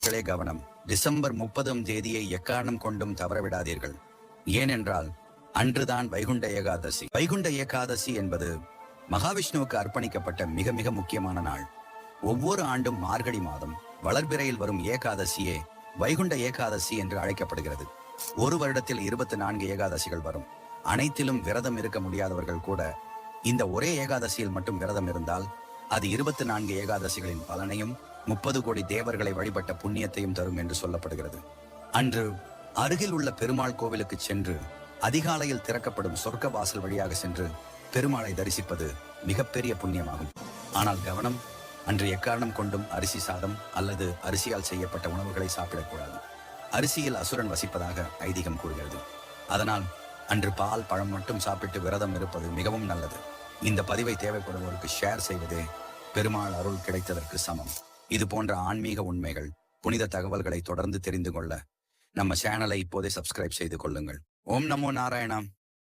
மக்களே கவனம். டிசம்பர் 30ஆம் தேதியை எக்காரணம் கொண்டும் தவறவிடாதீர்கள். ஏனென்றால் அன்றுதான் வைகுண்ட ஏகாதசி. வைகுண்ட ஏகாதசி என்பது மகாவிஷ்ணுவுக்கு அர்ப்பணிக்கப்பட்ட மிக மிக முக்கியமான நாள். ஒவ்வொரு ஆண்டும் மார்கழி மாதம் வளர்பிறையில் வரும் ஏகாதசியே வைகுண்ட ஏகாதசி என்று அழைக்கப்படுகிறது. ஒரு வருடத்தில் 24 ஏகாதசிகள் வரும். அனைத்திலும் விரதம் இருக்க முடியாதவர்கள் கூட இந்த ஒரே ஏகாதசியில் மட்டும் விரதம் இருந்தால் அது 24 ஏகாதசிகளின் பலனையும் 30 கோடி தேவர்களை வழிபட்ட புண்ணியத்தையும் தரும் என்று சொல்லப்படுகிறது. அன்று அருகில் உள்ள பெருமாள் கோவிலுக்கு சென்று அதிகாலையில் திறக்கப்படும் சொர்க்க வாசல் வழியாக சென்று பெருமாளை தரிசிப்பது மிகப்பெரிய புண்ணியமாகும். ஆனால் கவனம், அன்று எக்காரணம் கொண்டும் அரிசி சாதம் அல்லது அரிசியால் செய்யப்பட்ட உணவுகளை சாப்பிடக்கூடாது. அரிசியில் அசுரன் வசிப்பதாக ஐதீகம் கூறுகிறது. அதனால் அன்று பால் பழம் மட்டும் சாப்பிட்டு விரதம் இருப்பது மிகவும் நல்லது. இந்த பதிவை தேவைப்படுவோருக்கு ஷேர் செய்வதே பெருமாள் அருள் கிடைத்ததற்கு சமம். இது போன்ற ஆன்மீக உண்மைகள், புனித தகவல்களை தொடர்ந்து தெரிந்து கொள்ள நம்ம சேனலை இப்போதே சப்ஸ்கிரைப் செய்து கொள்ளுங்கள். ஓம் நமோ நாராயணம்.